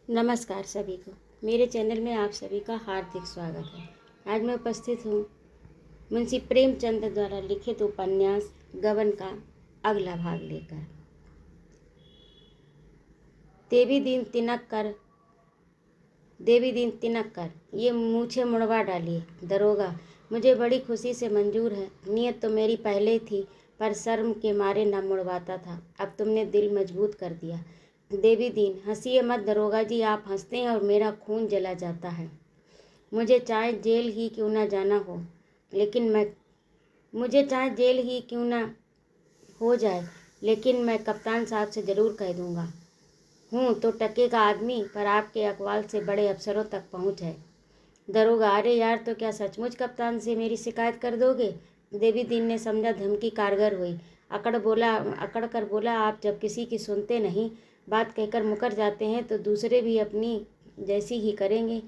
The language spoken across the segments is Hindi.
नमस्कार सभी को। मेरे चैनल में आप सभी का हार्दिक स्वागत है। आज मैं उपस्थित हूँ मुंशी प्रेमचंद द्वारा लिखित उपन्यास गबन का अगला भाग लेकर। देवी दिन तिनक कर ये मूछें मुड़वा डाली। दरोगा, मुझे बड़ी खुशी से मंजूर है। नियत तो मेरी पहले ही थी, पर शर्म के मारे न मुड़वाता था। अब तुमने दिल मजबूत कर दिया। देवी दीन, हंसिए मत दरोगा जी, आप हंसते हैं और मेरा खून जला जाता है। मुझे चाहे जेल ही क्यों ना जाना हो, लेकिन मैं मुझे चाहे जेल ही क्यों ना हो जाए, लेकिन मैं कप्तान साहब से ज़रूर कह दूंगा। हूँ तो टके का आदमी, पर आपके अकवाल से बड़े अफसरों तक पहुँच है। दरोगा, अरे यार, तो क्या सचमुच कप्तान से मेरी शिकायत कर दोगे? देवी दीन ने समझा धमकी कारगर हुई। अकड़ कर बोला, आप जब किसी की सुनते नहीं, बात कहकर मुकर जाते हैं, तो दूसरे भी अपनी जैसी ही करेंगे।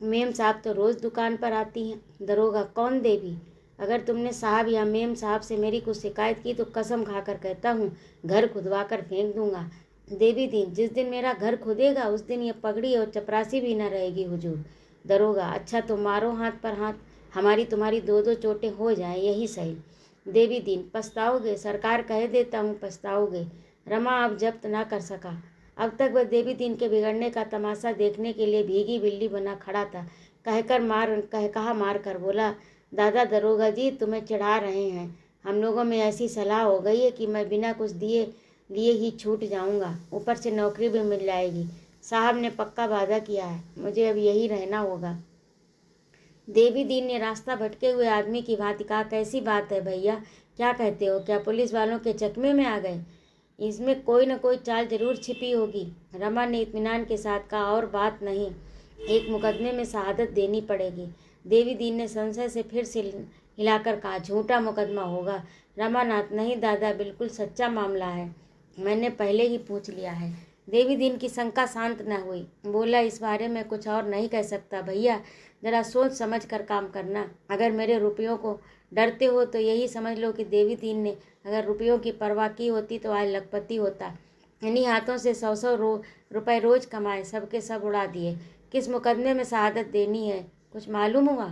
मेम साहब तो रोज़ दुकान पर आती हैं। दरोगा, कौन देवी? अगर तुमने साहब या मेम साहब से मेरी कुछ शिकायत की तो कसम खाकर कहता हूँ, घर खुदवा कर फेंक दूंगा। देवी दीन, जिस दिन मेरा घर खुदेगा उस दिन ये पगड़ी और चपरासी भी न रहेगी हुजूर। दरोगा, अच्छा तो मारो हाथ पर हाथ, हमारी तुम्हारी दो दो चोटें हो जाएं, यही सही। देवी दीन, पछताओगे, सरकार कह देता हूँ पछताओगे। रमा अब जब्त ना कर सका। अब तक वह देवी दीन के बिगड़ने का तमाशा देखने के लिए भीगी बिल्ली बना खड़ा था। कहा मार कर बोला, दादा दरोगा जी, तुम्हें चिढ़ा रहे हैं। हम लोगों में ऐसी सलाह हो गई है कि मैं बिना कुछ दिए लिए ही छूट जाऊंगा, ऊपर से नौकरी भी मिल जाएगी। साहब ने पक्का वादा किया है, मुझे अब यही रहना होगा। देवी दीन ने रास्ता भटके हुए आदमी की भांति कहा, कैसी बात है भैया, क्या कहते हो? क्या पुलिस वालों के चकमे में आ गए? इसमें कोई न कोई चाल जरूर छिपी होगी। रमा ने इत्मीनान के साथ कहा, और बात नहीं, एक मुकदमे में शहादत देनी पड़ेगी। देवी दीन ने संशय से फिर से हिलाकर कहा, झूठा मुकदमा होगा। रमानाथ, नहीं दादा, बिल्कुल सच्चा मामला है, मैंने पहले ही पूछ लिया है। देवी दीन की शंका शांत न हुई। बोला, इस बारे में कुछ और नहीं कह सकता भैया, जरा सोच समझ कर काम करना। अगर मेरे रुपयों को डरते हो तो यही समझ लो कि देवी दीन ने अगर रुपयों की परवाह की होती तो आज लखपति होता। इन्हीं हाथों से 100 रुपए रोज कमाए, सबके सब उड़ा दिए। किस मुकदमे में शहादत देनी है, कुछ मालूम हुआ?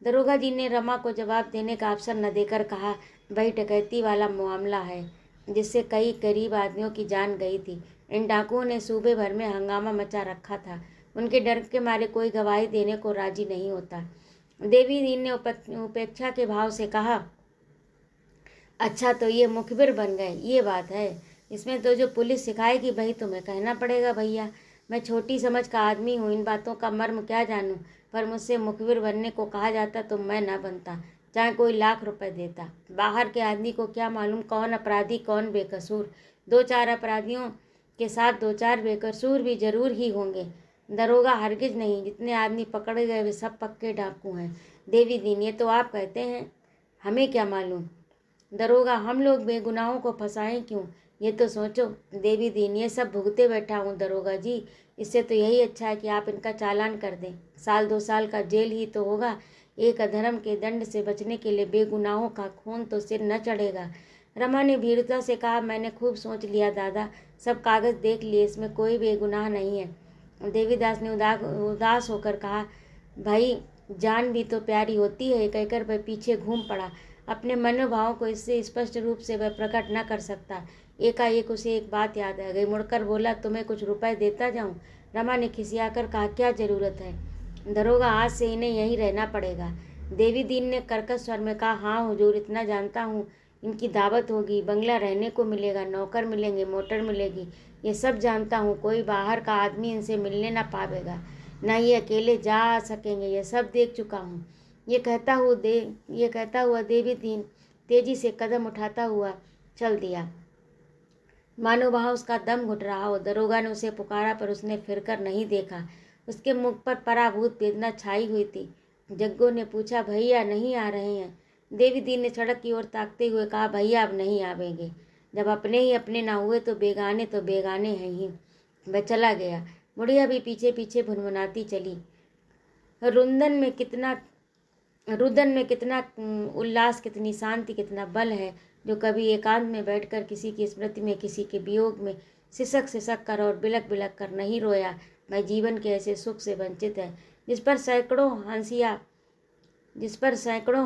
दरोगा जी ने रमा को जवाब देने का अवसर न देकर कहा, वही डकैती वाला मामला है जिससे कई गरीब आदमियों की जान गई थी। इन डाकुओं ने सूबे भर में हंगामा मचा रखा था। उनके डर के मारे कोई गवाही देने को राजी नहीं होता। देवी दीन ने उपेक्षा के भाव से कहा, अच्छा तो ये मुखबिर बन गए, ये बात है। इसमें तो जो पुलिस सिखाएगी वही तुम्हें कहना पड़ेगा भैया। मैं छोटी समझ का आदमी हूँ, इन बातों का मर्म क्या जानूँ, पर मुझसे मुखबिर बनने को कहा जाता तो मैं न बनता, चाहे कोई लाख रुपए देता। बाहर के आदमी को क्या मालूम कौन अपराधी कौन बेकसूर। दो चार अपराधियों के साथ दो चार बेकसूर भी जरूर ही होंगे। दरोगा, हरगिज नहीं, जितने आदमी पकड़े गए वे सब पक्के डाकू हैं। देवी दीन, ये तो आप कहते हैं, हमें क्या मालूम। दरोगा, हम लोग बेगुनाहों को फंसाएं क्यों, ये तो सोचो। देवी दीन, ये सब भुगते बैठा हूँ दरोगा जी, इससे तो यही अच्छा है कि आप इनका चालान कर दें। 1-2 साल का जेल ही तो होगा। एक अधर्म के दंड से बचने के लिए बेगुनाहों का खून तो सिर न चढ़ेगा। रमा ने भीरुता से कहा, मैंने खूब सोच लिया दादा, सब कागज देख लिए, इसमें कोई बेगुनाह नहीं है। देवीदास ने उदास होकर कहा, भाई जान भी तो प्यारी होती है, कहकर वह पीछे घूम पड़ा। अपने मनोभाव को इससे स्पष्ट रूप से वह प्रकट न कर सकता। एकाएक उसे एक बात याद आ गई। मुड़कर बोला, तुम्हें कुछ रुपए देता जाऊं? रमा ने खिसियाकर कहा, क्या जरूरत है? दरोगा, आज से इन्हें यहीं रहना पड़ेगा। देवी दीन ने कर्कश स्वर में कहा, हाँ हुजूर, इतना जानता हूँ, इनकी दावत होगी, बंगला रहने को मिलेगा, नौकर मिलेंगे, मोटर मिलेगी, ये सब जानता हूँ। कोई बाहर का आदमी इनसे मिलने ना पावेगा, ना ये अकेले जा सकेंगे, ये सब देख चुका हूँ। ये कहता हुआ देवी दीन तेजी से कदम उठाता हुआ चल दिया, मानो वहाँ उसका दम घुट रहा हो। दरोगा ने उसे पुकारा, पर उसने फिरकर नहीं देखा। उसके मुख पर पराभूत वेदना छाई हुई थी। जग्गो ने पूछा, भैया नहीं आ रहे हैं? देवी दीन ने सड़क की ओर ताकते हुए कहा, भैया अब नहीं आवेंगे। जब अपने ही अपने ना हुए तो बेगाने हैं ही। वह चला गया। बुढ़िया भी पीछे पीछे भुनभुनाती चली। रुदन में कितना उल्लास, कितनी शांति, कितना बल है, जो कभी एकांत में बैठकर किसी की स्मृति में, किसी के वियोग में सिसक सिसक कर और बिलक बिलक कर नहीं रोया, वह जीवन के ऐसे सुख से वंचित है जिस पर सैकड़ों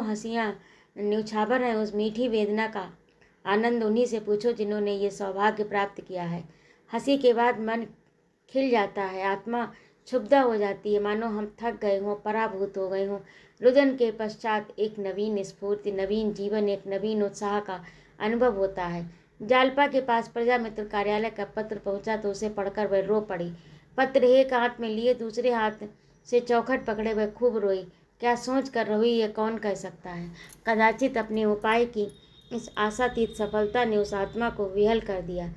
हंसियाँ न्यौछावर हैं। उस मीठी वेदना का आनंद उन्हीं से पूछो जिन्होंने ये सौभाग्य प्राप्त किया है। हंसी के बाद मन खिल जाता है, आत्मा क्षुब्धा हो जाती है, मानो हम थक गए हों, पराभूत हो गए हों। रुदन के पश्चात एक नवीन स्फूर्ति, नवीन जीवन, एक नवीन उत्साह का अनुभव होता है। जालपा के पास प्रजा मित्र कार्यालय का पत्र पहुंचा तो उसे पढ़कर वह रो पड़ी। पत्र एक हाथ में लिए दूसरे हाथ से चौखट पकड़े वह खूब रोई। क्या सोच कर रोई ये कौन कह सकता है। कदाचित अपने उपाय की इस आशातीत सफलता ने उस आत्मा को विहल कर दिया,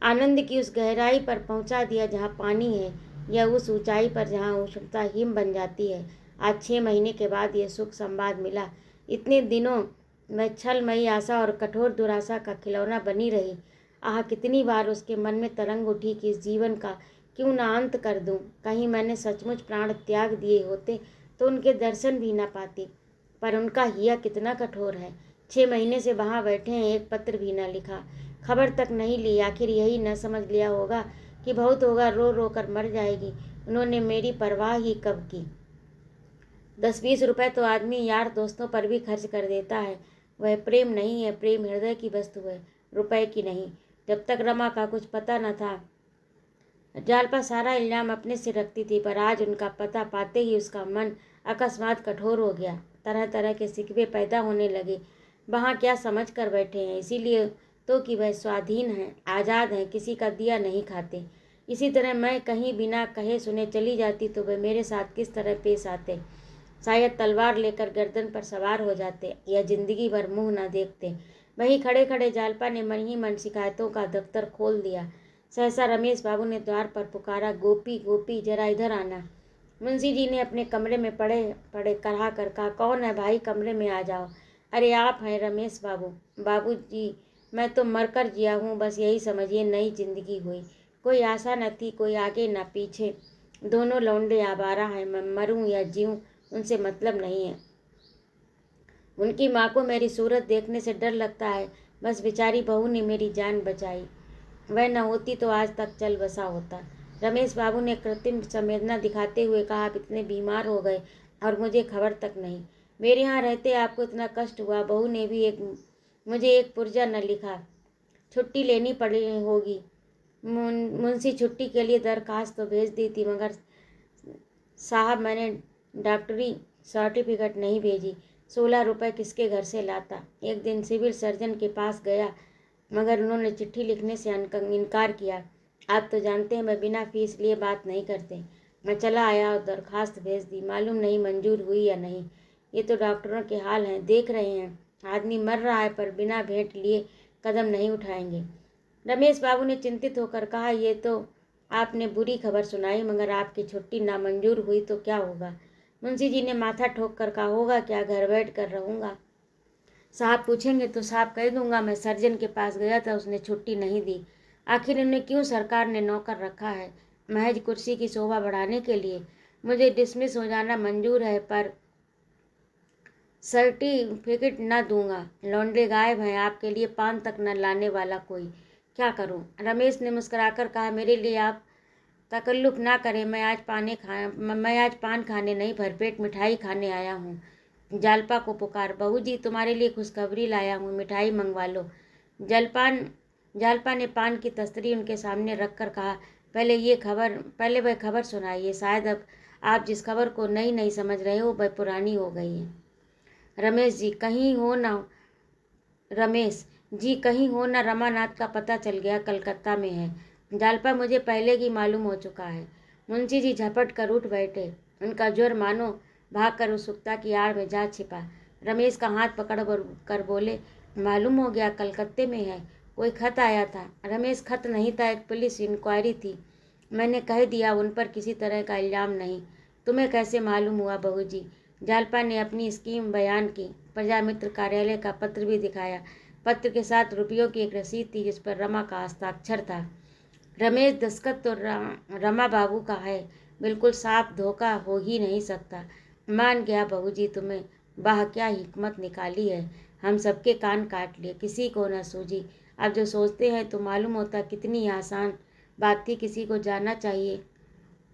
आनंद की उस गहराई पर पहुंचा दिया जहाँ पानी है, या उस ऊंचाई पर जहाँ उष्णता हिम बन जाती है। आज 6 महीने के बाद ये सुख संवाद मिला। इतने दिनों वह छलमयी आशा और कठोर दुराशा का खिलौना बनी रही। आह, कितनी बार उसके मन में तरंग उठी कि इस जीवन का क्यों ना अंत कर दूं। कहीं मैंने सचमुच प्राण त्याग दिए होते तो उनके दर्शन भी ना पाती। पर उनका हिया कितना कठोर है। 6 महीने से वहाँ बैठे हैं, एक पत्र भी न लिखा, खबर तक नहीं ली। आखिर यही न समझ लिया होगा कि बहुत होगा, रो रो कर मर जाएगी। उन्होंने मेरी परवाह ही कब की। 10-20 रुपए तो आदमी यार दोस्तों पर भी खर्च कर देता है। वह प्रेम नहीं है, प्रेम हृदय की वस्तु है, रुपए की नहीं। जब तक रमा का कुछ पता न था, जालपा सारा इल्जाम अपने से रखती थी, पर आज उनका पता पाते ही उसका मन अकस्मात कठोर हो गया। तरह तरह के सिकवे पैदा होने लगे। वहाँ क्या समझ कर बैठे हैं, इसीलिए तो कि वह स्वाधीन हैं, आज़ाद हैं, किसी का दिया नहीं खाते। इसी तरह मैं कहीं बिना कहे सुने चली जाती तो वे मेरे साथ किस तरह पेश आते। शायद तलवार लेकर गर्दन पर सवार हो जाते या जिंदगी भर मुंह न देखते। वहीं खड़े खड़े जालपा ने मन ही मन शिकायतों का दफ्तर खोल दिया। सहसा रमेश बाबू ने द्वार पर पुकारा, गोपी गोपी जरा इधर आना। मुंशी जी ने अपने कमरे में पड़े पड़े कहा कर कहा, कौन है भाई, कमरे में आ जाओ। अरे आप हैं रमेश बाबू। बाबू जी, मैं तो मरकर जिया हूँ, बस यही समझिए नई जिंदगी हुई। कोई आशा न थी, कोई आगे न पीछे। दोनों लौंडे आवारा हैं, मैं मरूं या जीऊं उनसे मतलब नहीं है। उनकी माँ को मेरी सूरत देखने से डर लगता है। बस बेचारी बहू ने मेरी जान बचाई, वह न होती तो आज तक चल बसा होता। रमेश बाबू ने कृत्रिम संवेदना दिखाते हुए कहा, आप इतने बीमार हो गए और मुझे खबर तक नहीं। मेरे यहाँ रहते आपको इतना कष्ट हुआ, बहू ने भी मुझे एक पुर्जा न लिखा। छुट्टी लेनी पड़ी होगी। मुंशी छुट्टी के लिए दरखास्त तो भेज दी थी, मगर साहब मैंने डॉक्टरी सर्टिफिकेट नहीं भेजी। 16 रुपये किसके घर से लाता। एक दिन सिविल सर्जन के पास गया, मगर उन्होंने चिट्ठी लिखने से इनकार किया। आप तो जानते हैं मैं बिना फीस लिए बात नहीं करते। मैं चला आया और दरखास्त भेज दी, मालूम नहीं मंजूर हुई या नहीं। ये तो डॉक्टरों के हाल हैं, देख रहे हैं, आदमी मर रहा है पर बिना भेंट लिए कदम नहीं उठाएंगे। रमेश बाबू ने चिंतित होकर कहा, ये तो आपने बुरी खबर सुनाई, मगर आपकी छुट्टी नामंजूर हुई तो क्या होगा। मुंशी जी ने माथा ठोक कर कहा, होगा क्या, घर बैठ कर रहूँगा। साहब पूछेंगे तो साहब कह दूंगा मैं सर्जन के पास गया था, उसने छुट्टी नहीं दी। आखिर उन्हें क्यों सरकार ने नौकर रखा है, महज कुर्सी की शोभा बढ़ाने के लिए। मुझे डिसमिस हो जाना मंजूर है, पर सर्टिफिकेट न दूंगा। लौंडे गायब हैं, आपके लिए पान तक न लाने वाला कोई। क्या करूं। रमेश ने मुस्कुराकर कहा, मेरे लिए आप तकल्लुफ ना करें, मैं आज पान खाने नहीं, भरपेट मिठाई खाने आया हूँ। जालपा को पुकार, बहू जी तुम्हारे लिए खुशखबरी लाया हूँ, मिठाई मंगवा लो। जालपा ने पान की तस्तरी उनके सामने रख कर कहा, पहले वह खबर सुनाइए। शायद अब आप जिस खबर को नई नई समझ रहे हो वह पुरानी हो गई है। रमेश जी कहीं हो ना रमानाथ का पता चल गया, कलकत्ता में है। जालपा, मुझे पहले ही मालूम हो चुका है। मुंशी जी झपट कर उठ बैठे, उनका ज्वर मानो भागकर उत्सुकता की आड़ में जा छिपा। रमेश का हाथ पकड़ कर बोले, मालूम हो गया, कलकत्ते में है। कोई खत आया था। रमेश, खत नहीं था, एक पुलिस इंक्वायरी थी। मैंने कह दिया उन पर किसी तरह का इल्ज़ाम नहीं। तुम्हें कैसे मालूम हुआ बहू जी। जालपा ने अपनी स्कीम बयान की, प्रजा मित्र कार्यालय का पत्र भी दिखाया। पत्र के साथ रुपयों की एक रसीद थी जिस पर रमा का हस्ताक्षर था। रमेश, दस्तखत तो रमा बाबू का है, बिल्कुल साफ, धोखा हो ही नहीं सकता। मान गया बहू जी तुम्हें, वाह क्या हिकमत निकाली है। हम सबके कान काट लिए, किसी को न सूझी। अब जो सोचते हैं तो मालूम होता कितनी आसान बात थी, किसी को जानना चाहिए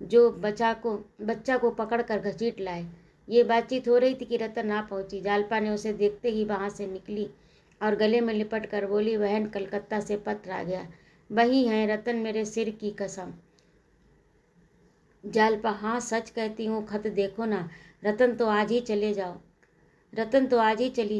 जो बच्चा को पकड़ कर घसीट लाए। ये बातचीत हो रही थी कि रतन आ पहुंची। जालपा ने उसे देखते ही वहाँ से निकली और गले में लिपट कर बोली, बहन कलकत्ता से पत्र आ गया। वही हैं रतन, मेरे सिर की कसम। जालपा, हाँ सच कहती हूँ, खत देखो ना। रतन तो आज ही चली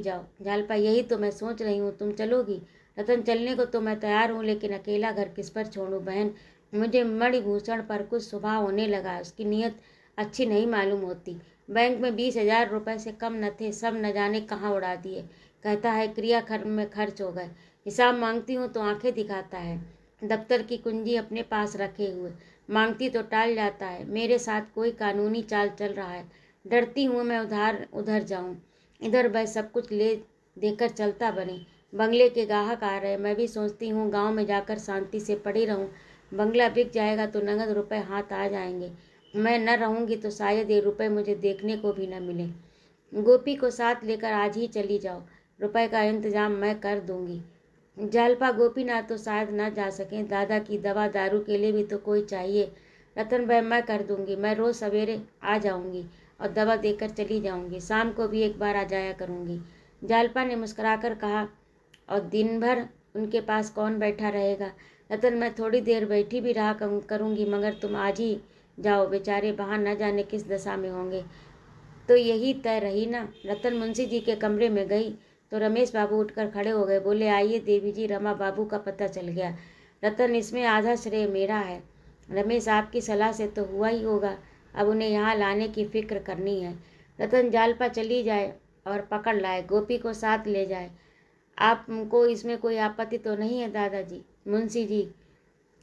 जाओ। जालपा, यही तो मैं सोच रही हूँ, तुम चलोगी? रतन, चलने को तो मैं तैयार हूँ, लेकिन अकेला घर किस पर छोड़ूं बहन। मुझे मणिभूषण पर कुछ स्वभाव होने लगा। उसकी नीयत अच्छी नहीं मालूम होती। बैंक में 20,000 रुपये से कम न थे, सब न जाने कहाँ उड़ा दिए। कहता है क्रियाकर्म में खर्च हो गए। हिसाब मांगती हूँ तो आंखें दिखाता है। दफ्तर की कुंजी अपने पास रखे हुए, मांगती तो टाल जाता है। मेरे साथ कोई कानूनी चाल चल रहा है। डरती हूँ मैं उधर जाऊँ। इधर वह सब कुछ ले देकर चलता बने। बंगले के ग्राहक आ रहे। मैं भी सोचती हूँ गांव में जाकर शांति से पड़ी रहूँ। बंगला बिक जाएगा तो नगद रुपए हाथ आ जाएंगे। मैं न रहूँगी तो शायद ये रुपए मुझे देखने को भी न मिले। गोपी को साथ लेकर आज ही चली जाओ। रुपए का इंतजाम मैं कर दूंगी। जालपा, गोपीनाथ तो शायद न जा सकें। दादा की दवा दारू के लिए भी तो कोई चाहिए। रतन, भाई मैं कर दूंगी। मैं रोज़ सवेरे आ जाऊंगी और दवा देकर चली जाऊंगी। शाम को भी एक बार आ जाया करूंगी। जालपा ने मुस्कुराकर कहा, और दिन भर उनके पास कौन बैठा रहेगा? रतन, मैं थोड़ी देर बैठी भी रहा करूंगी, मगर तुम आज ही जाओ। बेचारे बाहर न जाने किस दशा में होंगे। तो यही तय रही ना। रतन मुंशी जी के कमरे में गई तो रमेश बाबू उठकर खड़े हो गए। बोले, आइए देवी जी, रमा बाबू का पता चल गया। रतन, इसमें आधा श्रेय मेरा है। रमेश, आपकी सलाह से तो हुआ ही होगा। अब उन्हें यहाँ लाने की फिक्र करनी है। रतन, जालपा चली जाए और पकड़ लाए, गोपी को साथ ले जाए। आपको इसमें कोई आपत्ति तो नहीं है दादाजी? मुंशी जी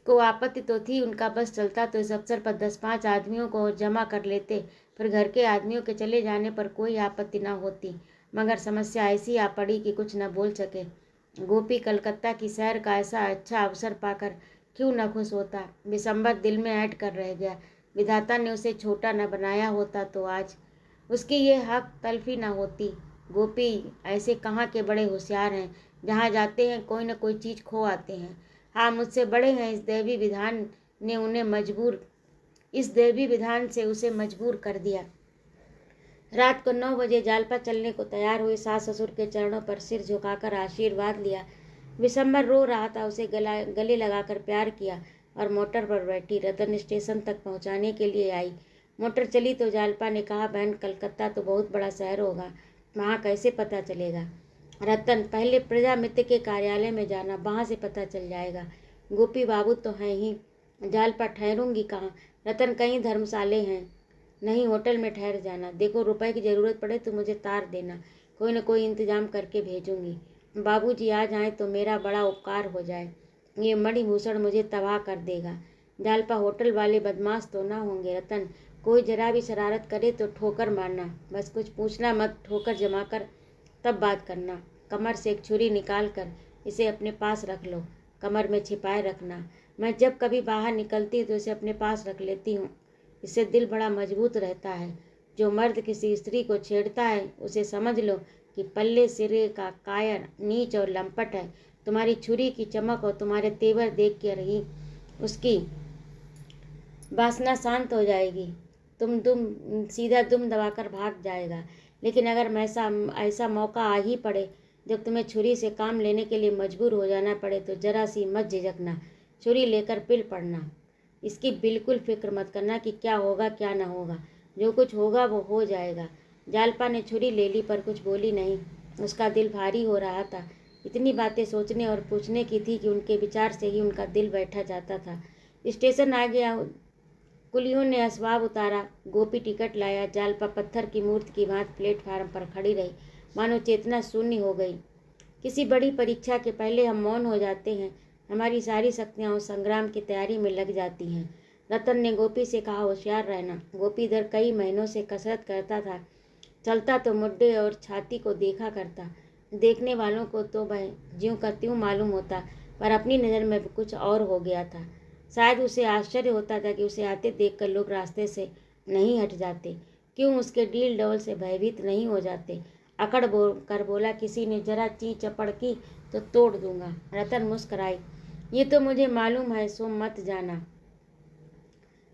को आपत्ति तो थी। उनका बस चलता तो इस अवसर पर 10-5 आदमियों को जमा कर लेते, फिर घर के आदमियों के चले जाने पर कोई आपत्ति न होती। मगर समस्या ऐसी आ पड़ी कि कुछ न बोल सके। गोपी कलकत्ता की सैर का ऐसा अच्छा अवसर पाकर क्यों न खुश होता। विसंबत दिल में ऐंठ कर रह गया। विधाता ने उसे छोटा न बनाया होता तो आज उसकी ये हक तलफी न होती। गोपी ऐसे कहाँ के बड़े होशियार हैं, जहाँ जाते हैं कोई न कोई चीज़ खो आते हैं। हाँ, मुझसे बड़े हैं। इस दैवी विधान से उसे मजबूर कर दिया। रात को 9 बजे जालपा चलने को तैयार हुई। सास ससुर के चरणों पर सिर झुकाकर आशीर्वाद लिया। विशंबर रो रहा था। उसे गले लगाकर प्यार किया और मोटर पर बैठी रतन स्टेशन तक पहुंचाने के लिए आई। मोटर चली तो जालपा ने कहा, बहन कलकत्ता तो बहुत बड़ा शहर होगा, वहाँ कैसे पता चलेगा? रतन, पहले प्रजा मित्र के कार्यालय में जाना, वहाँ से पता चल जाएगा। गोपी, बाबू तो हैं ही। जालपा, ठहरूंगी कहाँ? रतन, कहीं धर्मशाले हैं। नहीं, होटल में ठहर जाना। देखो, रुपए की ज़रूरत पड़े तो मुझे तार देना, कोई न कोई इंतजाम करके भेजूंगी। बाबूजी आ जाएं तो मेरा बड़ा उपकार हो जाए। ये मणिभूषण मुझे तबाह कर देगा। जालपा, होटल वाले बदमाश तो ना होंगे? रतन, कोई जरा भी शरारत करे तो ठोकर मारना, बस कुछ पूछना मत। ठोकर जमा कर तब बात करना। कमर से एक छुरी निकाल कर इसे अपने पास रख लो, कमर में छिपाए रखना। मैं जब कभी बाहर निकलती तो इसे अपने पास रख लेती हूँ। इससे दिल बड़ा मजबूत रहता है। जो मर्द किसी स्त्री को छेड़ता है उसे समझ लो कि पल्ले सिरे का कायर, नीच और लंपट है। तुम्हारी छुरी की चमक और तुम्हारे तेवर देख कर ही उसकी वासना शांत हो जाएगी। सीधा दुम दबाकर भाग जाएगा। लेकिन अगर ऐसा मौका आ ही पड़े जब तुम्हें छुरी से काम लेने के लिए मजबूर हो जाना पड़े तो जरा सी मत झिझकना, छुरी लेकर पिल पड़ना। इसकी बिल्कुल फिक्र मत करना कि क्या होगा क्या न होगा। जो कुछ होगा वो हो जाएगा। जालपा ने छुरी ले ली पर कुछ बोली नहीं। उसका दिल भारी हो रहा था। इतनी बातें सोचने और पूछने की थी कि उनके विचार से ही उनका दिल बैठा जाता था। स्टेशन आ गया। कुलियों ने असबाब उतारा। गोपी टिकट लाया। जालपा पत्थर की मूर्ति की भांति प्लेटफार्म पर खड़ी रही, मानो चेतना शून्य हो गई। किसी बड़ी परीक्षा के पहले हम मौन हो जाते हैं। हमारी सारी शक्तियाँ उस संग्राम की तैयारी में लग जाती हैं। रतन ने गोपी से कहा, होशियार रहना। गोपी इधर कई महीनों से कसरत करता था। चलता तो मुड्डे और छाती को देखा करता। देखने वालों को तो वह ज्यों का त्यों मालूम होता, पर अपनी नज़र में कुछ और हो गया था। शायद उसे आश्चर्य होता था कि उसे आते देखकर लोग रास्ते से नहीं हट जाते। क्यों उसके डील डौल से भयभीत नहीं हो जाते? अकड़ कर बोला, किसी ने जरा ची चपड़ की तो तोड़ दूंगा। रतन मुस्कराई। ये तो मुझे मालूम है, सो मत जाना।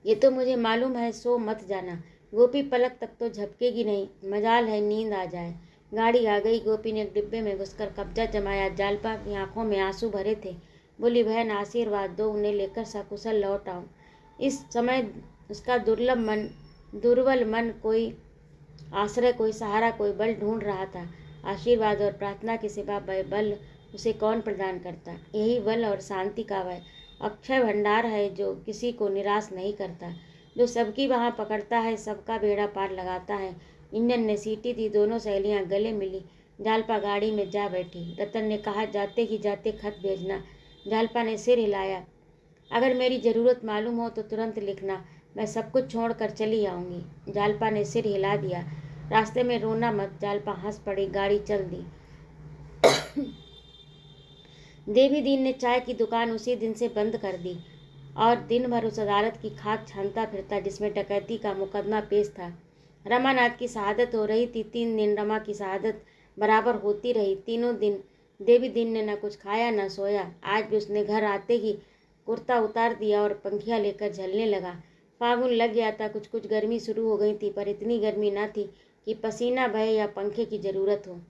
ये तो मुझे मालूम है, सो मत जाना। गोपी पलक तक तो झपकेगी नहीं, मजाल है नींद आ जाए। गाड़ी आ गई। गोपी ने एक डिब्बे में घुसकर कब्जा जमाया। जालपा की आंखों में आंसू भरे थे। बोली, बहन आशीर्वाद दो, उन्हें लेकर सकुशल लौट आऊं। इस समय उसका दुर्बल मन कोई आश्रय, कोई सहारा, कोई बल ढूंढ रहा था। आशीर्वाद और प्रार्थना के सिवा बल उसे कौन प्रदान करता? यही बल और शांति का वह अक्षय भंडार है जो किसी को निराश नहीं करता, जो सबकी बाह पकड़ता है, सबका बेड़ा पार लगाता है। इंजन ने सीटी दी। दोनों सहेलियां गले मिली। जालपा गाड़ी में जा बैठी। रतन ने कहा, जाते ही जाते खत भेजना। जालपा ने सिर हिलाया। अगर मेरी ज़रूरत मालूम हो तो तुरंत लिखना, मैं सब कुछ छोड़कर चली आऊँगी। जालपा ने सिर हिला दिया। रास्ते में रोना मत। जालपा हंस पड़ी। गाड़ी चल दी। देवी दीन ने चाय की दुकान उसी दिन से बंद कर दी और दिन भर उस अदालत की खाक छानता फिरता जिसमें डकैती का मुकदमा पेश था। रमानाथ की शहादत हो रही थी। 3 दिन रमा की शहादत बराबर होती रही। तीनों दिन देवी दीन ने न कुछ खाया न सोया। आज भी उसने घर आते ही कुर्ता उतार दिया और पंखिया लेकर झलने लगा। फागुन लग गया था। कुछ कुछ गर्मी शुरू हो गई थी, पर इतनी गर्मी न थी कि पसीना बहे या पंखे की ज़रूरत हो।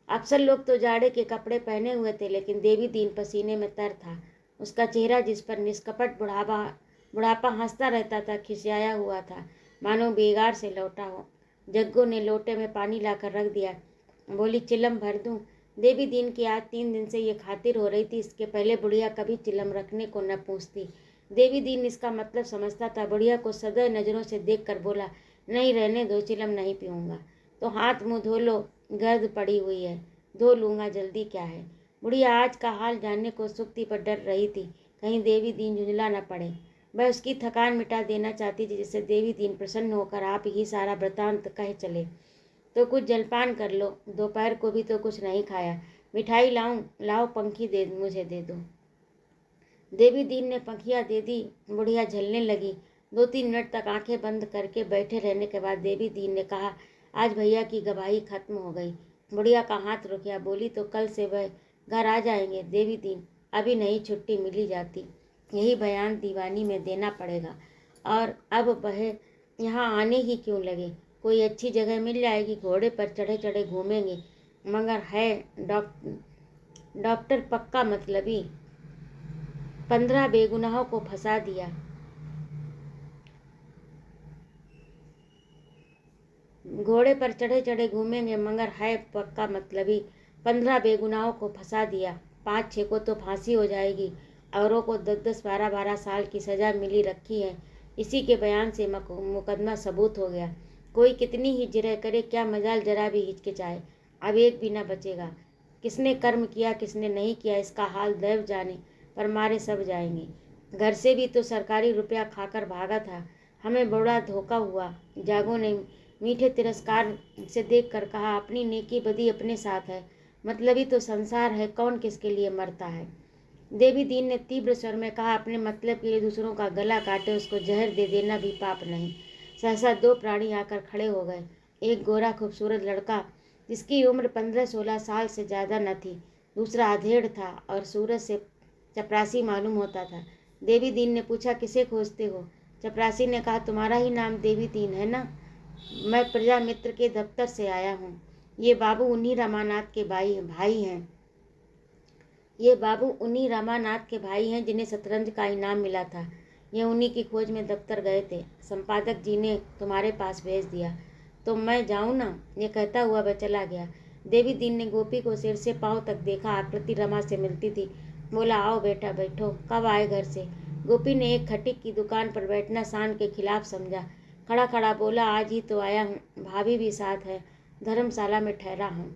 अफसर लोग तो जाड़े के कपड़े पहने हुए थे, लेकिन देवी दीन पसीने में तर था। उसका चेहरा, जिस पर निष्कपट बुढ़ापा हंसता रहता था, खिसियाया हुआ था, मानो बेगार से लौटा हो। जग्गू ने लोटे में पानी लाकर रख दिया। बोली, चिलम भर दूं? देवी दीन की आज 3 दिन से ये खातिर हो रही थी। इसके पहले बुढ़िया कभी चिलम रखने को न पूछती। देवी दीन इसका मतलब समझता था। बुढ़िया को सदैव नज़रों से देख कर बोला, नहीं रहने दो, चिलम नहीं पीऊँगा। तो हाथ मुँह धो लो, गर्द पड़ी हुई है। धो लूँगा, जल्दी क्या है। बुढ़िया आज का हाल जानने को सुक्ति पर डर रही थी, कहीं देवी दीन झुंझला न पड़े। वह उसकी थकान मिटा देना चाहती थी, जिससे देवी दीन प्रसन्न होकर आप ही सारा वृतांत कह चले। तो कुछ जलपान कर लो, दोपहर को भी तो कुछ नहीं खाया। मिठाई लाऊं? लाओ, पंखी मुझे दे दो। देवी दीन ने पंखिया दे दी। बुढ़िया झलने लगी। 2-3 मिनट तक आंखें बंद करके बैठे रहने के बाद देवी दीन ने कहा, आज भैया की गवाही खत्म हो गई। बुढ़िया का हाथ रुक गया। बोली, तो कल से वह घर आ जाएंगे? देवी दीन, अभी नहीं छुट्टी मिली जाती, यही बयान दीवानी में देना पड़ेगा। और अब वह यहाँ आने ही क्यों लगे? कोई अच्छी जगह मिल जाएगी, घोड़े पर चढ़े चढ़े घूमेंगे। मगर है डॉक्टर पक्का मतलबी, 15 बेगुनाहों को फंसा दिया। घोड़े पर चढ़े चढ़े घूमेंगे, मगर है पक्का मतलबी, 15 बेगुनाहों को फंसा दिया। 5-6 को तो फांसी हो जाएगी, औरों को 10-10, 12-12 साल की सज़ा मिली रखी है। इसी के बयान से मुकदमा सबूत हो गया। कोई कितनी ही जिरह करे, क्या मजाल जरा भी हिचकिचाए, अब एक भी न बचेगा। किसने कर्म किया, किसने नहीं किया, इसका हाल दैव जाने, पर मारे सब जाएंगे। घर से भी तो सरकारी रुपया खाकर भागा था। हमें बड़ा धोखा हुआ। जागो ने मीठे तिरस्कार से देखकर कहा, अपनी नेकी बदी अपने साथ है, मतलबी तो संसार है, कौन किसके लिए मरता है। देवी दीन ने तीव्र स्वर में कहा, अपने मतलब के लिए दूसरों का गला काटे, उसको जहर दे देना भी पाप नहीं। सहसा 2 प्राणी आकर खड़े हो गए। एक गोरा खूबसूरत लड़का जिसकी उम्र 15-16 साल से ज़्यादा न थी, दूसरा अधेड़ था और सूरज से चपरासी मालूम होता था। देवी दीन ने पूछा, किसे खोजते हो? चपरासी ने कहा, तुम्हारा ही नाम देवी दीन है ना? मैं प्रजा मित्र के दफ्तर से आया हूँ। ये बाबू उन्हीं रामानाथ के भाई हैं। ये बाबू उन्हीं रामानाथ के भाई हैं जिन्हें शतरंज का इनाम मिला था। ये उन्हीं की खोज में दफ्तर गए थे। संपादक जी ने तुम्हारे पास भेज दिया। तो मैं जाऊँ ना? ये कहता हुआ वह चला गया। देवी दीन ने गोपी को सिर से पाँव तक देखा। आकृति रमा से मिलती थी। बोला, आओ बेटा बैठो, कब आए घर से? गोपी ने एक खटिक की दुकान पर बैठना शान के खिलाफ समझा। खड़ा खड़ा बोला, आज ही तो आया हूँ, भाभी भी साथ है, धर्मशाला में ठहरा हूँ।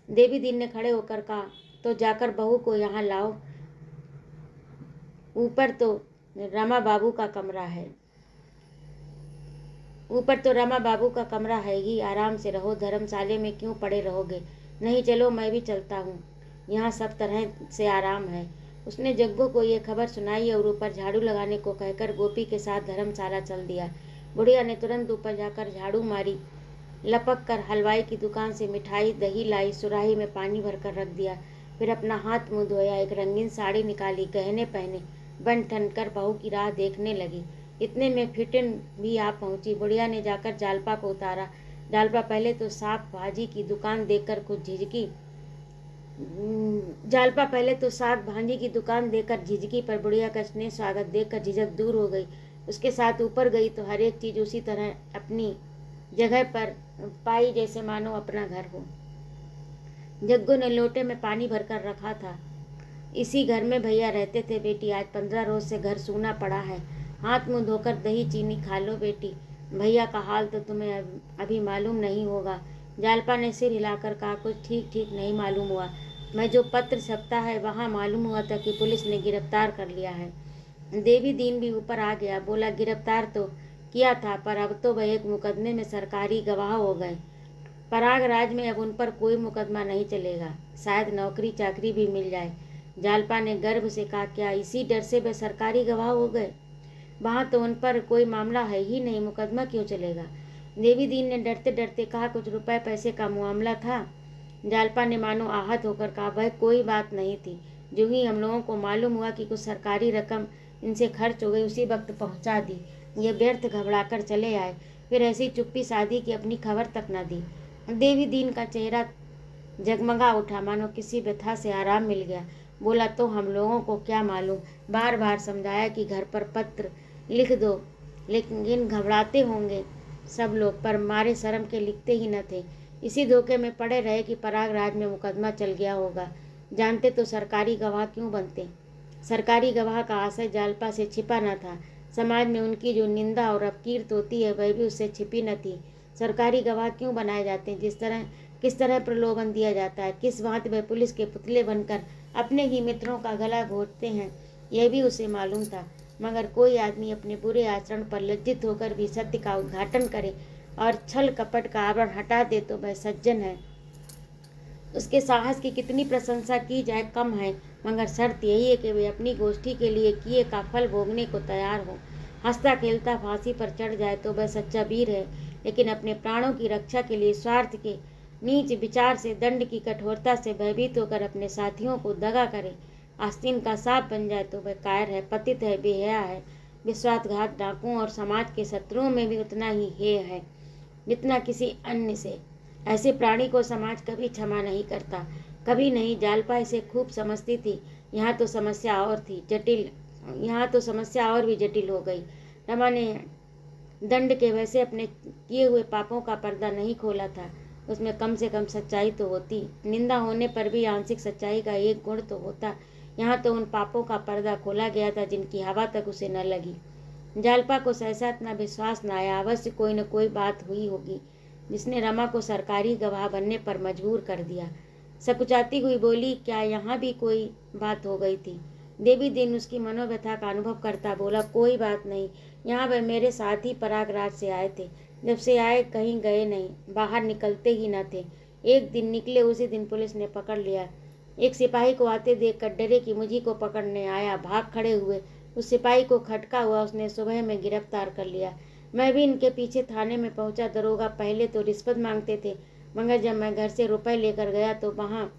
देवी दीन ने खड़े होकर कहा, तो जाकर बहू को यहाँ लाओ, ऊपर तो रमा बाबू का कमरा है। ऊपर तो रमा बाबू का कमरा है ही, आराम से रहो, धर्मशाले में क्यों पड़े रहोगे? नहीं चलो, मैं भी चलता हूँ, यहाँ सब तरह से आराम है। उसने जग्गू को ये खबर सुनाई और ऊपर झाड़ू लगाने को कहकर गोपी के साथ धर्मशाला चल दिया। बुढ़िया ने तुरंत ऊपर जाकर झाड़ू मारी, लपक कर हलवाई की दुकान से मिठाई दही लाई, सुराही में पानी भरकर रख दिया। फिर अपना हाथ मुँह धोया, एक रंगीन साड़ी निकाली, गहने पहने, बन ठन कर बहू की राह देखने लगी। इतने में फिटिन भी आ पहुंची। बुढ़िया ने जाकर जालपा को उतारा। जालपा पहले तो साग भाजी की दुकान देखकर कुछ झिझकी जालपा पहले तो साग भाजी की दुकान देखकर झिझकी, पर बुढ़िया का स्नेह स्वागत देखकर झिझक दूर हो गई। उसके साथ ऊपर गई तो हर एक चीज उसी तरह अपनी जगह पर पाई, जैसे मानो अपना घर हो। जग्गू ने लोटे में पानी भरकर रखा था। इसी घर में भैया रहते थे बेटी। आज 15 रोज से घर सूना पड़ा है। हाथ मुंह धोकर दही चीनी खा लो बेटी। भैया का हाल तो तुम्हें अभी मालूम नहीं होगा। जालपा ने सिर हिलाकर कहा, कुछ ठीक ठीक नहीं मालूम हुआ। मैं जो पत्र छपता है वहाँ मालूम हुआ था कि पुलिस ने गिरफ्तार कर लिया है। देवी दीन भी ऊपर आ गया। बोला, गिरफ्तार तो किया था, पर अब तो वह एक मुकदमे में सरकारी गवाह हो गए। प्रयागराज में अब उन पर कोई मुकदमा नहीं चलेगा। शायद नौकरी चाकरी भी मिल जाए। जालपा ने गर्व से कहा, क्या इसी डर से वे सरकारी गवाह हो गए? वहाँ तो उन पर कोई मामला है ही नहीं, मुकदमा क्यों चलेगा? देवी दीन ने डरते डरते कहा, कुछ रुपए पैसे का मामला था। जालपा ने मानो आहत होकर कहा, वह कोई बात नहीं थी। जो ही हम लोगों को मालूम हुआ कि कुछ सरकारी रकम इनसे खर्च हो गई, उसी वक्त पहुंचा दी। ये व्यर्थ घबराकर चले आए, फिर ऐसी चुप्पी साधी कि अपनी खबर तक न दी। देवी दीन का चेहरा जगमगा उठा, मानो किसी व्यथा से आराम मिल गया। बोला, तो हम लोगों को क्या मालूम? बार बार समझाया कि घर पर पत्र लिख दो, लेकिन घबराते होंगे सब लोग, पर मारे शर्म के लिखते ही न थे। इसी धोखे में पड़े रहे कि प्रयागराज में मुकदमा चल गया होगा। जानते तो सरकारी गवाह क्यों बनते? सरकारी गवाह का आशय जालपा से छिपा न था। समाज में उनकी जो निंदा और अपकीर्त होती है, वह भी उससे छिपी न थी। सरकारी गवाह क्यों बनाए जाते हैं? किस तरह प्रलोभन दिया जाता है? किस भांति वे पुलिस के पुतले बनकर अपने ही मित्रों का गला घोटते हैं, यह भी उसे मालूम था। मगर कोई आदमी अपने बुरे आचरण पर लज्जित होकर भी सत्य का उद्घाटन करे और छल कपट का आवरण हटा दे तो वह सज्जन है। उसके साहस की कितनी प्रशंसा की जाए कम है। मगर शर्त यही है कि वे अपनी गोष्ठी के लिए किए का फल भोगने को तैयार हो। हंसता खेलता फांसी पर चढ़ जाए तो वह सच्चा वीर है, लेकिन अपने प्राणों की रक्षा के लिए स्वार्थ के नीच विचार से, दंड की कठोरता से भयभीत होकर अपने साथियों को दगा करे, आस्तीन का सांप बन जाए तो वह कायर है, पतित है, बेहया है। विश्वासघात डाकुओं और समाज के शत्रुओं में भी उतना ही हेय है जितना किसी अन्य से। ऐसे प्राणी को समाज कभी क्षमा नहीं करता, कभी नहीं। जालपा इसे खूब समझती थी। यहाँ तो समस्या और भी जटिल हो गई। रमा ने दंड के वैसे अपने किए हुए पापों का पर्दा नहीं खोला था। उसमें कम से कम सच्चाई तो होती। निंदा होने पर भी आंशिक सच्चाई का एक गुण तो होता। यहाँ तो उन पापों का पर्दा खोला गया था जिनकी हवा तक उसे न लगी। जालपा को सहसा इतना विश्वास न आया। अवश्य कोई न कोई बात हुई होगी जिसने रमा को सरकारी गवाह बनने पर मजबूर कर दिया। सकुचाती हुई बोली, क्या यहाँ भी कोई बात हो गई थी? देवी दिन उसकी मनोव्यथा का अनुभव करता बोला, कोई बात नहीं। यहाँ वह मेरे साथ ही प्रयागराज से आए थे। जब से आए कहीं गए नहीं, बाहर निकलते ही न थे। एक दिन निकले, उसी दिन पुलिस ने पकड़ लिया। एक सिपाही को आते देखकर डरे कि मुझी को पकड़ने आया, भाग खड़े हुए। उस सिपाही को खटका हुआ, उसने सुबह में गिरफ्तार कर लिया। मैं भी इनके पीछे थाने में पहुंचा। दरोगा पहले तो रिश्वत मांगते थे, मगर जब मैं घर से रुपए लेकर गया तो वहाँ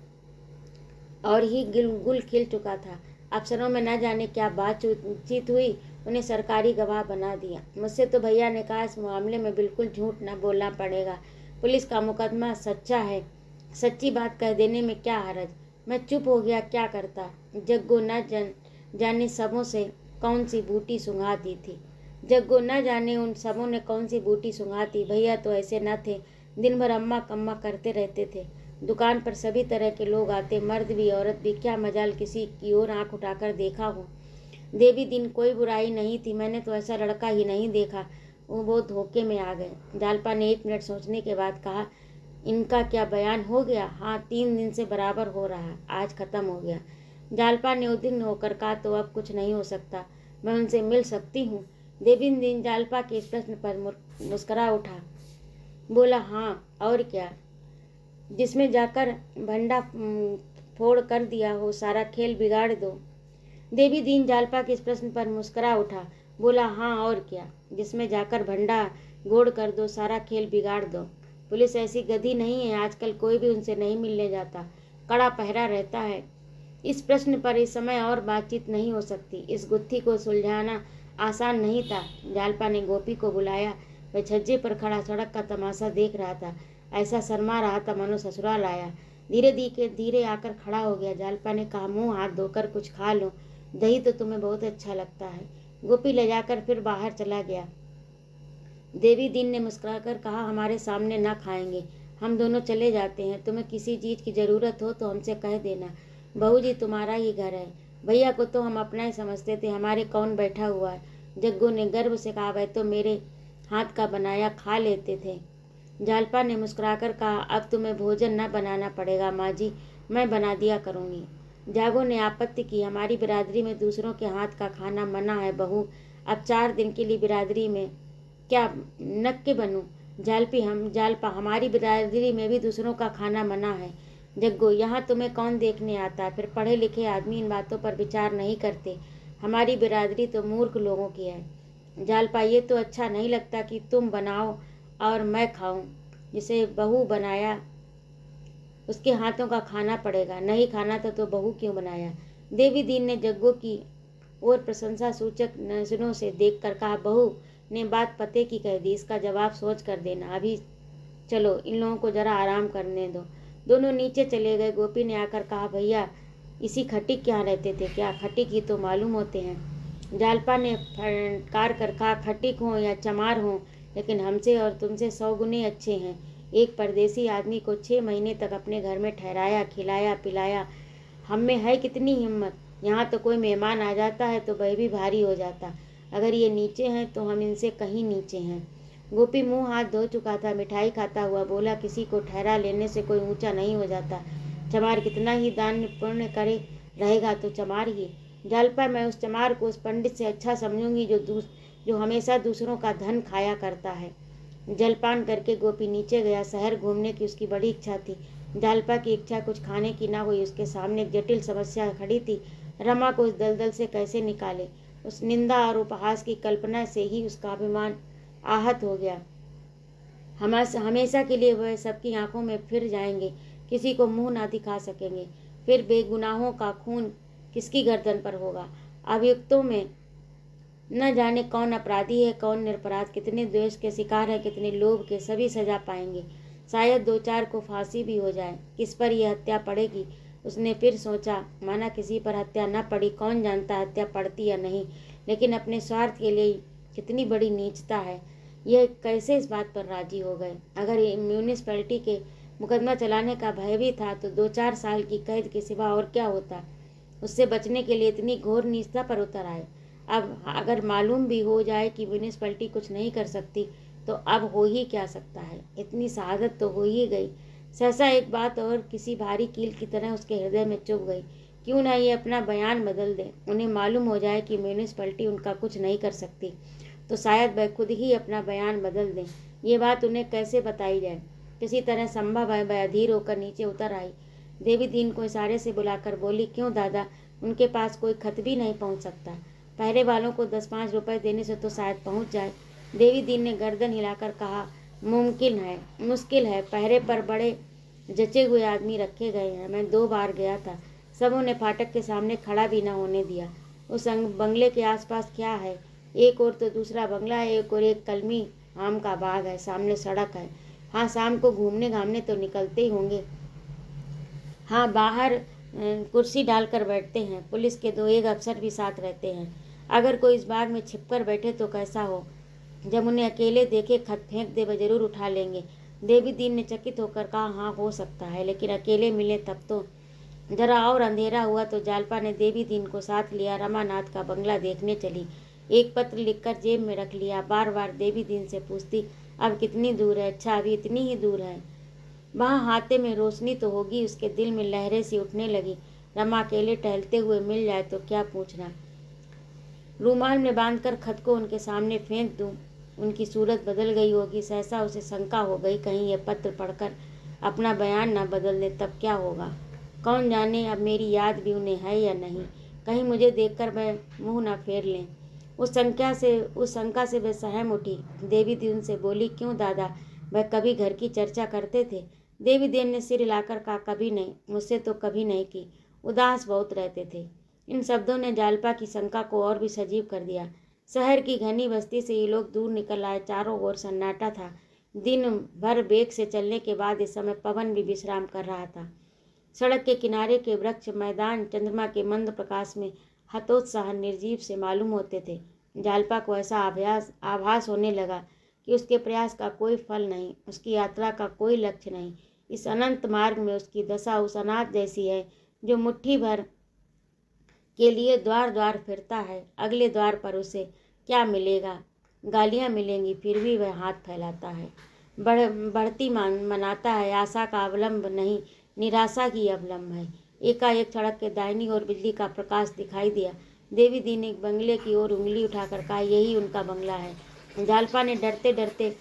और ही गुल खिल चुका था। अफसरों में न जाने क्या बातचीत हुई, उन्हें सरकारी गवाह बना दिया। मुझसे तो भैया ने कहा, इस मामले में बिल्कुल झूठ न बोलना पड़ेगा। पुलिस का मुकदमा सच्चा है, सच्ची बात कह देने में क्या हरज। मैं चुप हो गया, क्या करता। जग्गू न जाने सबों से कौन सी बूटी सुंघा दी थी। जग्गू न जाने उन सबों ने कौन सी बूटी सुंघा थी। भैया तो ऐसे न थे, दिन भर अम्मा कम्मा करते रहते थे। दुकान पर सभी तरह के लोग आते, मर्द भी औरत भी। क्या मजाल किसी की ओर आंख उठाकर देखा हो। देवी दिन कोई बुराई नहीं थी, मैंने तो ऐसा लड़का ही नहीं देखा। वो धोखे में आ गए। जालपा ने 1 मिनट सोचने के बाद कहा, इनका क्या बयान हो गया? हाँ, 3 दिन से बराबर हो रहा, आज खत्म हो गया। जालपा ने उद्विग्न होकर कहा, तो अब कुछ नहीं हो सकता, मैं उनसे मिल सकती हूँ? देवी दिन जालपा के इस प्रश्न पर मुस्करा उठा। बोला, हाँ और क्या। जिसमें जाकर भंडा फोड़ कर दिया हो, सारा खेल बिगाड़ दो। देवी दीन जालपा के इस प्रश्न पर मुस्करा उठा। बोला, हाँ और क्या। जिसमें जाकर भंडा गोड़ कर दो, सारा खेल बिगाड़ दो। पुलिस ऐसी गधी नहीं है, आजकल कोई भी उनसे नहीं मिलने जाता, कड़ा पहरा रहता है। इस प्रश्न पर इस समय और बातचीत नहीं हो सकती। इस गुत्थी को सुलझाना आसान नहीं था। जालपा ने गोपी को बुलाया। वह छज्जे पर खड़ा सड़क का तमाशा देख रहा था। ऐसा शर्मा रहा था मानो ससुराल आया। धीरे धीरे आकर खड़ा हो गया। जालपा ने कहा, मुंह हाथ धोकर कुछ खा लो, दही तो तुम्हें बहुत अच्छा लगता है। गोपी ले जाकर फिर बाहर चला गया। देवी दीन ने मुस्कुराकर कहा, हमारे सामने ना खाएंगे, हम दोनों चले जाते हैं। तुम्हें किसी चीज़ की ज़रूरत हो तो हमसे कह देना। बहू जी, तुम्हारा ही घर है। भैया को तो हम अपना ही समझते थे, हमारे कौन बैठा हुआ है। जग्गू ने गर्व से कहा, वह तो मेरे हाथ का बनाया खा लेते थे। जालपा ने मुस्कुराकर कहा, अब तुम्हें भोजन न बनाना पड़ेगा माँ जी, मैं बना दिया करूँगी। जागो ने आपत्ति की, हमारी बिरादरी में दूसरों के हाथ का खाना मना है बहू। अब 4 दिन के लिए बिरादरी में क्या नक्के बनूं? जालपा, हमारी बिरादरी में भी दूसरों का खाना मना है। जग्गू, यहाँ तुम्हें कौन देखने आता है? फिर पढ़े लिखे आदमी इन बातों पर विचार नहीं करते। हमारी बिरादरी तो मूर्ख लोगों की है। जालपा, ये तो अच्छा नहीं लगता कि तुम बनाओ और मैं खाऊं। जिसे बहू बनाया उसके हाथों का खाना पड़ेगा। नहीं खाना था तो बहू क्यों बनाया? देवी दीन ने जग्गू की और प्रशंसा सूचक नजरों से देखकर कहा, बहू ने बात पते की कह दी, इसका जवाब सोच कर देना। अभी चलो, इन लोगों को जरा आराम करने दो। दोनों नीचे चले गए। गोपी ने आकर कहा, भैया इसी खटिक के यहाँ रहते थे क्या? खटिक ही तो मालूम होते हैं। जालपा ने फटकार कर कहा, खटिक हो या चमार हो, लेकिन हमसे और तुमसे 100 गुने अच्छे हैं। एक परदेसी आदमी को 6 महीने तक अपने घर में ठहराया, खिलाया पिलाया। हम में है कितनी हिम्मत। यहाँ तो कोई मेहमान आ जाता है तो वह भी भारी हो जाता। अगर ये नीचे हैं तो हम इनसे कहीं नीचे हैं। गोपी मुंह हाथ धो चुका था, मिठाई खाता हुआ बोला, किसी को ठहरा लेने से कोई ऊंचा नहीं हो जाता। चमार कितना ही दान पुण्य करे रहेगा तो चमार ही। जालपा, मैं उस चमार को उस पंडित से अच्छा समझूंगी जो हमेशा दूसरों का धन खाया करता है। जलपान करके गोपी नीचे गया। शहर घूमने की उसकी बड़ी इच्छा थी। जालपा की इच्छा कुछ खाने की ना हुई। उसके सामने एक जटिल समस्या खड़ी थी। रमा को उस दलदल से कैसे निकाले? उस निंदा और उपहास की कल्पना से ही उसका अभिमान आहत हो गया। हमेशा के लिए वह सबकी आंखों में फिर जाएंगे, किसी को मुंह ना दिखा सकेंगे। फिर बेगुनाहों का खून किसकी गर्दन पर होगा? अभियुक्तों में न जाने कौन अपराधी है, कौन निरपराध, कितने द्वेष के शिकार है, कितने लोभ के, सभी सजा पाएंगे। शायद 2-4 को फांसी भी हो जाए। किस पर यह हत्या पड़ेगी? उसने फिर सोचा, माना किसी पर हत्या न पड़ी, कौन जानता हत्या पड़ती या नहीं। लेकिन अपने स्वार्थ के लिए कितनी बड़ी नीचता है। यह कैसे इस बात पर राजी हो गए? अगर म्यूनिसपैलिटी के मुकदमा चलाने का भय भी था तो 2-4 साल की कैद के सिवा और क्या होता? उससे बचने के लिए इतनी घोर नीचता पर उतर आए। अब अगर मालूम भी हो जाए कि म्यूनिसपैलिटी कुछ नहीं कर सकती तो अब हो ही क्या सकता है? इतनी शहादत तो हो ही गई। सहसा एक बात और किसी भारी कील की तरह उसके हृदय में चुभ गई। क्यों ना ये अपना बयान बदल दे? उन्हें मालूम हो जाए कि म्यूनिसपैलिटी उनका कुछ नहीं कर सकती तो शायद वह खुद ही अपना बयान बदल दें। ये बात उन्हें कैसे बताई जाए? किसी तरह संभव है। वह अधीर होकर नीचे उतर आई। देवी दीन को इशारे से बुलाकर बोली, क्यों दादा, उनके पास कोई खत भी नहीं पहुंच सकता? पहरे वालों को 10-5 रुपए देने से तो शायद पहुंच जाए। देवी दीन ने गर्दन हिलाकर कहा, मुश्किल है। पहरे पर बड़े जचे हुए आदमी रखे गए हैं। मैं 2 बार गया था, सब उन्हें फाटक के सामने खड़ा भी न होने दिया। उस बंगले के आसपास क्या है? एक और तो दूसरा बंगला है, एक और एक कलमी आम का बाग है, सामने सड़क है। हाँ, शाम को घूमने घामने तो निकलते ही होंगे। हाँ, बाहर कुर्सी डालकर बैठते हैं। पुलिस के 2-1 अफसर भी साथ रहते हैं। अगर कोई इस बाग में छिपकर बैठे तो कैसा हो? जब उन्हें अकेले देखे खत फेंक दे, वह जरूर उठा लेंगे। देवी दीन ने चकित होकर कहा, हाँ हो सकता है, लेकिन अकेले मिले तब तो। जरा और अंधेरा हुआ तो जालपा ने देवी दीन को साथ लिया। रमानाथ का बंगला देखने चली। एक पत्र लिखकर जेब में रख लिया। बार बार देवी दीन से पूछती, अब कितनी दूर है? अच्छा, अभी इतनी ही दूर है। वहाँ हाथे में रोशनी तो होगी। उसके दिल में लहरें सी उठने लगी। रमा अकेले टहलते हुए मिल जाए तो क्या पूछना। रूमाल में बांधकर खत को उनके सामने फेंक दूं, उनकी सूरत बदल गई होगी। सहसा उसे शंका हो गई, कहीं यह पत्र पढ़कर अपना बयान न बदल दे, तब क्या होगा? कौन जाने अब मेरी याद भी उन्हें है या नहीं। कहीं मुझे देखकर वह मुंह न फेर लें। उस शंका से वह सहम उठी। देवी दीन से बोली, क्यों दादा, वह कभी घर की चर्चा करते थे? देवी दीन ने सिर हिलाकर कहा, कभी नहीं, मुझसे तो कभी नहीं की। उदास बहुत रहते थे। इन शब्दों ने जालपा की शंका को और भी सजीव कर दिया। शहर की घनी बस्ती से ये लोग दूर निकल आए। चारों ओर सन्नाटा था। दिन भर वेग से चलने के बाद इस समय पवन भी विश्राम कर रहा था। सड़क के किनारे के वृक्ष, मैदान चंद्रमा के मंद प्रकाश में हतोत्साह निर्जीव से मालूम होते थे। जालपा को ऐसा आभास होने लगा कि उसके प्रयास का कोई फल नहीं, उसकी यात्रा का कोई लक्ष्य नहीं। इस अनंत मार्ग में उसकी दशा उस अनाथ जैसी है जो मुट्ठी भर के लिए द्वार द्वार फिरता है। अगले द्वार पर उसे क्या मिलेगा? गालियाँ मिलेंगी, फिर भी वह हाथ फैलाता है, बढ़ती मनाता है। आशा का अवलंब नहीं, निराशा की अवलंब है। एकाएक सड़क के दाहिनी ओर बिजली का प्रकाश दिखाई दिया। देवी दी ने एक बंगले की ओर उंगली उठाकर कहा, यही उनका बंगला है। जालपा ने डरते डरते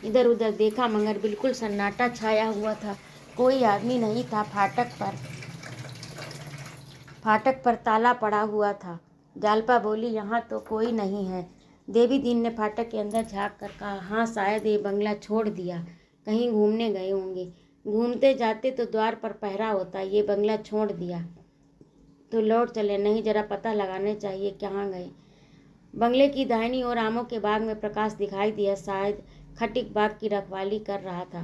इधर उधर देखा, मगर बिल्कुल सन्नाटा छाया हुआ था। कोई आदमी नहीं था। फाटक पर ताला पड़ा हुआ था। जालपा बोली, यहाँ तो कोई नहीं है। देवी दीन ने फाटक के अंदर झाँक कर कहा, हाँ, शायद ये बंगला छोड़ दिया, कहीं घूमने गए होंगे। घूमते जाते तो द्वार पर पहरा होता, ये बंगला छोड़ दिया तो लौट चले, नहीं जरा पता लगाने चाहिए कहाँ गए। बंगले की दाहिनी ओर आमों के बाग में प्रकाश दिखाई दिया। शायद खटिक बाग की रखवाली कर रहा था।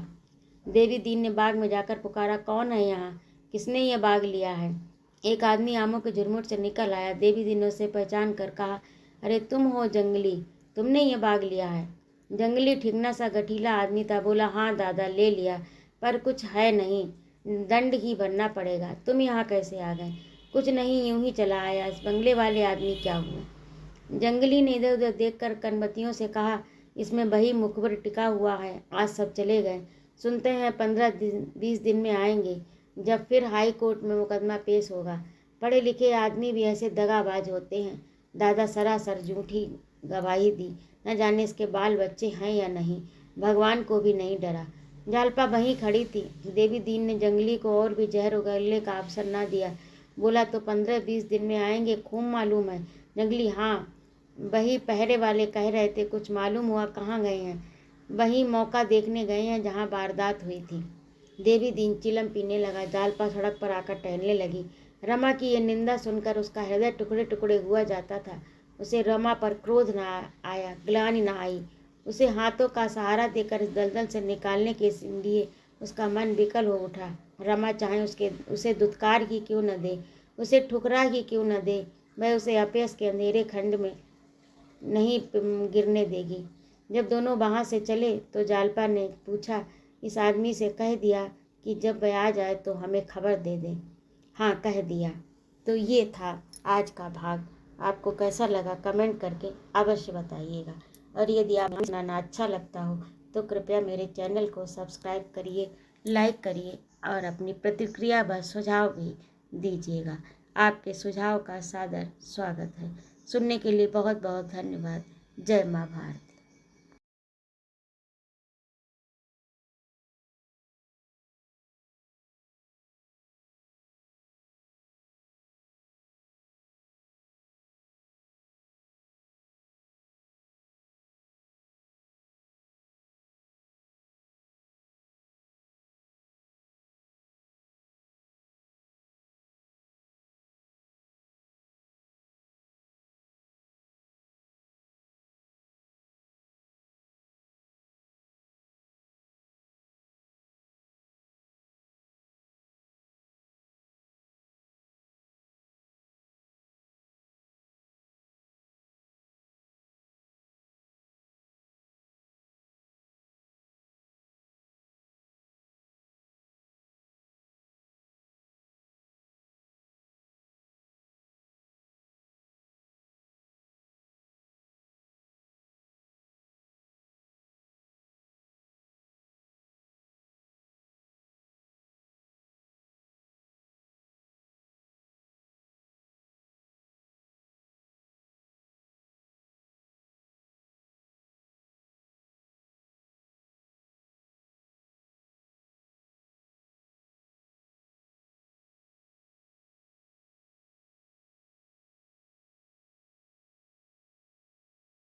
देवी दीन ने बाग में जाकर पुकारा, कौन है यहाँ? किसने यह बाग लिया है? एक आदमी आमों के झुरमुट से निकल आया। देवी दीन ने उसे पहचान कर कहा, अरे तुम हो जंगली, तुमने ये बाग लिया है? जंगली ठिगना सा गठीला आदमी था। बोला, हाँ दादा, ले लिया, पर कुछ है नहीं, दंड ही भरना पड़ेगा। तुम यहाँ कैसे आ गए? कुछ नहीं, यूं ही चला आया। इस बंगले वाले आदमी क्या हुआ? जंगली ने इधर उधर देखकर कनबत्तियों से कहा, इसमें वही मुखबिर टिका हुआ है, आज सब चले गए। सुनते हैं 15-20 दिन में आएंगे, जब फिर हाई कोर्ट में मुकदमा पेश होगा। पढ़े लिखे आदमी भी ऐसे दगाबाज होते हैं। दादा सरासर झूठी गवाही दी। न जाने इसके बाल बच्चे हैं या नहीं। भगवान को भी नहीं डरा। जालपा वहीं खड़ी थी। देवी दीन ने जंगली को और भी जहर उगलने का अवसर न दिया। बोला, तो 15-20 दिन में आएंगे, खूब मालूम है। जंगली, हाँ, वही पहरे वाले कह रहे थे। कुछ मालूम हुआ कहाँ गए हैं? वही मौका देखने गए हैं जहाँ वारदात हुई थी। देवी दीन चिलम पीने लगा। जालपा सड़क पर आकर टहलने लगी। रमा की ये निंदा सुनकर उसका हृदय टुकड़े टुकड़े हुआ जाता था। उसे रमा पर क्रोध न आया, ग्लानि न आई। उसे हाथों का सहारा देकर इस दलदल से निकालने के लिए उसका मन विकल हो उठा। रमा चाहे उसे दुत्कार ही क्यों न दे, उसे ठुकरा ही क्यों न दे, वह उसे अपयश के अंधेरे खंड में नहीं गिरने देगी। जब दोनों वहाँ से चले तो जालपा ने पूछा, इस आदमी से कह दिया कि जब वह आ जाए तो हमें खबर दे दे? हाँ, कह दिया। तो ये था आज का भाग। आपको कैसा लगा कमेंट करके अवश्य बताइएगा। और यदि आपको सुनाना अच्छा लगता हो तो कृपया मेरे चैनल को सब्सक्राइब करिए, लाइक करिए और अपनी प्रतिक्रिया व सुझाव भी दीजिएगा। आपके सुझाव का सादर स्वागत है। सुनने के लिए बहुत बहुत धन्यवाद। जय माँ भारत।